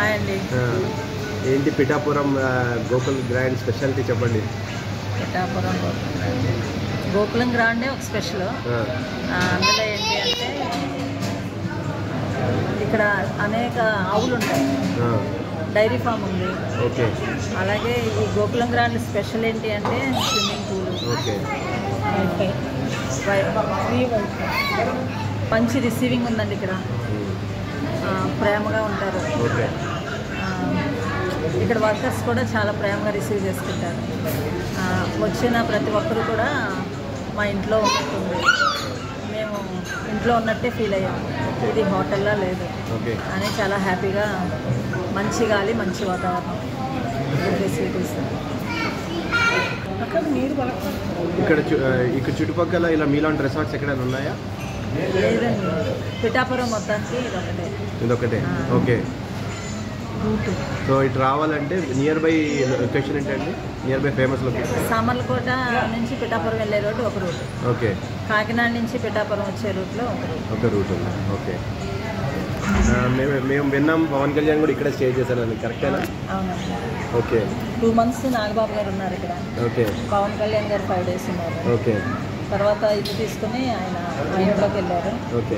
Hi అండి. ఏంటి Pithapuram Gokul grand speciality చెప్పండి. పిఠాపురం గోకులం గ్రాండే ఒక స్పెషల్. అందులో ఏంటి అంటే ఇక్కడ అనేక ఆవులు ఉంటాయి, డైరీ ఫామ్ ఉంది. ఓకే. అలాగే ఈ గోకులం గ్రాండ్ స్పెషల్ ఏంటి అంటే స్విమ్మింగ్ పూల్, ఓకే, మంచి రిసీవింగ్ ఉందండి ఇక్కడ. ప్రేమగా ఉంటారు. ఓకే. ఇక్కడ వర్కర్స్ కూడా చాలా ప్రేమగా రిసీవ్ చేసుకుంటారు. వచ్చిన ప్రతి ఒక్కరు కూడా మా ఇంట్లో ఉన్నట్టుంది, మేము ఇంట్లో ఉన్నట్టే ఫీల్ అయ్యాము. ఇది హోటల్లా లేదు అని చాలా హ్యాపీగా, మంచి గాలి, మంచి వాతావరణం, ఫెసిలిటీస్. అక్కడ నీరు ఇక్కడ చుట్టుపక్కల ఇలా మీలాంటి రిసార్ట్స్ ఎక్కడైనా ఉన్నాయా? లేదండి, పిఠాపురం మొత్తానికి ఇదొకటే. ఓకే. సో ఇటు రావాలంటే నియర్ బై లొకేషన్ ఏంటండి? Near by famous location Samarlakota నుంచి పిఠాపురం వెళ్ళే రోడ్డు ఒక రూట్. ఓకే. కాకినాడ నుంచి పిఠాపురం వచ్చే రూట్లో ఒక రూట్ ఉంది. ఓకే. మేము విన్నాం పవన్ కళ్యాణ్ కూడా ఇక్కడ స్టే చేశారని, కరెక్టేనా? అవునండి. ఓకే. 2 months నాగబాబు గారు ఉన్నారు ఇక్కడ. ఓకే. పవన్ కళ్యాణ్ గారు 5 days ఉన్నారు. ఓకే. తర్వాత ఇది తీసుకుని ఆయన ఇంట్లోకి వెళ్ళారు. ఓకే.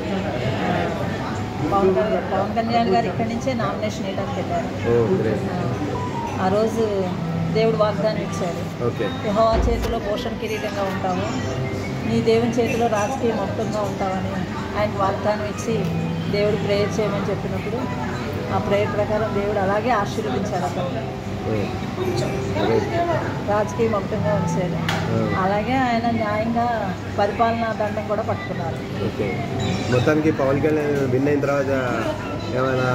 పవన్ కళ్యాణ్ గారు ఇక్కడి నుంచే నామినేషన్ వేయడానికి వెళ్ళారు. ఆ రోజు దేవుడు వాగ్దానం ఇచ్చారు, యెహోవా చేతిలో భూషణ కిరీటంగా ఉంటావు, నీ దేవుని చేతిలో రాజకీయ మొత్తంగా ఉంటావని ఆయన వాగ్దానం ఇచ్చి దేవుడు ప్రేయర్ చేయమని చెప్పినప్పుడు ఆ ప్రేయర్ ప్రకారం దేవుడు అలాగే ఆశీర్వదించాడు. అక్కడ రాజకీయ మొత్తంగా ఉంచారు. అలాగే ఆయన న్యాయంగా పరిపాలనా దండం కూడా పట్టుకున్నారు. ఓకే. మొత్తానికి పవన్ కళ్యాణ్ విన్ అయిన తర్వాత ఏమైనా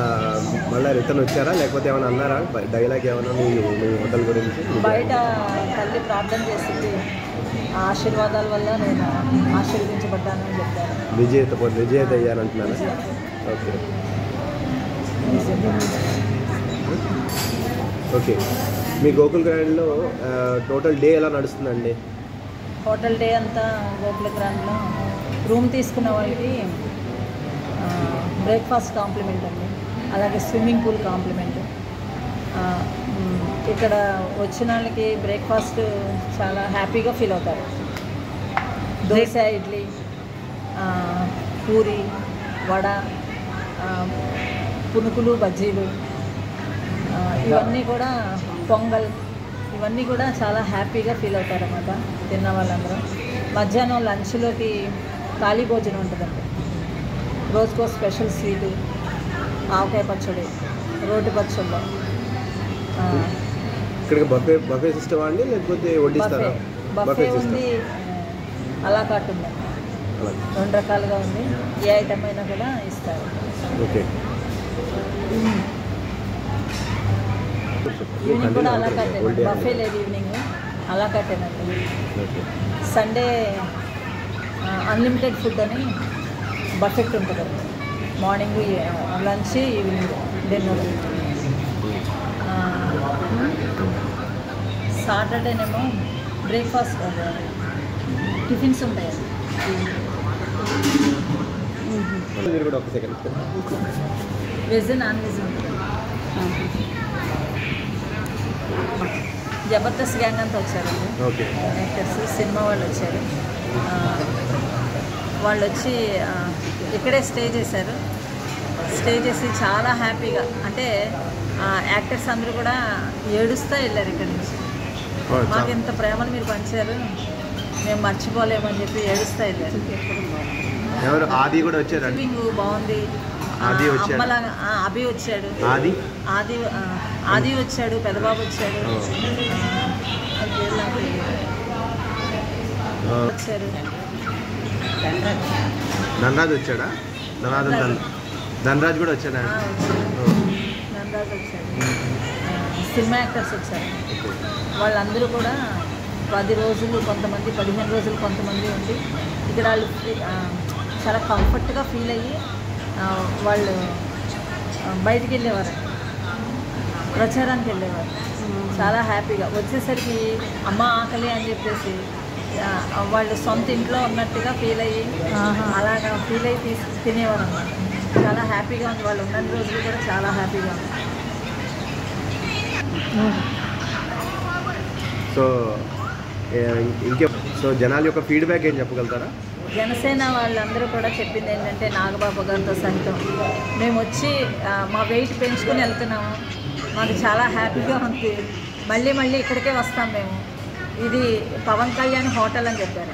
మళ్ళీ రిటర్న్ వచ్చారా, లేకపోతే ఏమైనా అన్నారా డైలాగ్ ఏమైనా మీ హోటల్ గురించి? బయట తల్లి ప్రార్థన చేసింది, ఆ ఆశీర్వాదాల వల్ల నేను ఆశీర్వదించబడ్డానని చెప్పాను. విజేత అయ్యానంటున్నాను. ఓకే. ఓకే. మీ గోకుల్ గ్రాండ్లో టోటల్ డే ఎలా నడుస్తుందండి? హోటల్ డే అంతా గోకుల్ గ్రాండ్లో రూమ్ తీసుకున్న వాళ్ళకి బ్రేక్ఫాస్ట్ కాంప్లిమెంట్ అండి, అలాగే స్విమ్మింగ్ పూల్ కాంప్లిమెంట్. ఇక్కడ వచ్చిన వాళ్ళకి బ్రేక్ఫాస్ట్ చాలా హ్యాపీగా ఫీల్ అవుతారు. దోశ, ఇడ్లీ, పూరి, వడ, పునుకులు, బజ్జీలు, ఇవన్నీ కూడా, పొంగల్, ఇవన్నీ కూడా చాలా హ్యాపీగా ఫీల్ అవుతారన్నమాట తిన్న వాళ్ళందరూ. మధ్యాహ్నం లంచ్లోకి ఖాళీ భోజనం ఉంటుందండి. రోజుకో స్పెషల్ స్వీటు, ఆవకాయ పచ్చడి, రోటి పచ్చళ్ళు. ఇక్కడ బఫే సిస్టమ్ అండి, లేకపోతే వడ్డిస్తారా? బఫే ఉంది, అలా కాట్ ఉందండి. 2 రకాలుగా ఉంది, ఏ ఐటమ్ అయినా కూడా ఇస్తారు. ఓకే. ఈవినింగ్ కూడా అలా కట్టేనండి, బఫే లేదు ఈవినింగ్, అలా కట్టేనండి. సండే అన్లిమిటెడ్ ఫుడ్ అని బఫెట్ ఉంటుంది, మార్నింగ్ లంచ్, ఈవినింగ్ డిన్నర్. సాటర్డేనేమో బ్రేక్ఫాస్ట్, టిఫిన్స్ ఉంటాయండి. వెజ్, నాన్ వెజ్ ఉంటుంది. జబర్దస్త్ గ్యాంగ్ అంతా వచ్చారండి, యాక్టర్స్, సినిమా వాళ్ళు వచ్చారు. వాళ్ళు వచ్చి ఇక్కడే స్టే చేశారు. స్టే చేసి చాలా హ్యాపీగా, అంటే యాక్టర్స్ అందరూ కూడా ఏడుస్తూ వెళ్ళారు ఇక్కడి నుంచి. మాకు ఇంత ప్రేమను మీరు పంచారు, మేము మర్చిపోలేమని చెప్పి ఏడుస్తూ వెళ్ళారు. ఆది కూడా వచ్చారు, బాగుంది. అమ్మలాగా అభి వచ్చాడు, ఆది వచ్చాడు, పెద్దబాబు వచ్చాడు, వచ్చారు. ధనరాజ్ వచ్చాడా? ధనరాజ్ కూడా వచ్చాడా? ధనరాజ్ వచ్చాడు. సినిమా యాక్టర్స్ వచ్చారు. వాళ్ళందరూ కూడా 10 రోజులు, కొంతమంది 15 రోజులు, కొంతమంది ఉండి ఇక్కడ వాళ్ళు చాలా కంఫర్ట్గా ఫీల్ అయ్యి వాళ్ళు బయటికి వెళ్ళేవారు, ప్రచారానికి వెళ్ళేవారు. చాలా హ్యాపీగా వచ్చేసరికి అమ్మ ఆకలి అని చెప్పేసి వాళ్ళు సొంత ఇంట్లో ఉన్నట్టుగా ఫీల్ అయ్యి, అలాగా ఫీల్ అయ్యి తినేవారు అన్నమాట. చాలా హ్యాపీగా ఉంది. వాళ్ళు ఉన్న రోజులు కూడా చాలా హ్యాపీగా ఉంది. సో సో జనాల యొక్క ఫీడ్బ్యాక్ ఏం చెప్పగలుగుతారా? జనసేన వాళ్ళందరూ కూడా చెప్పింది ఏంటంటే నాగబాబు గారితో సైతం మేము వచ్చి మా వెయిట్ పెంచుకొని వెళ్తున్నాము, మాకు చాలా హ్యాపీగా ఉంది, మళ్ళీ మళ్ళీ ఇక్కడికే వస్తాం మేము, ఇది పవన్ కళ్యాణ్ హోటల్ అని చెప్పారు.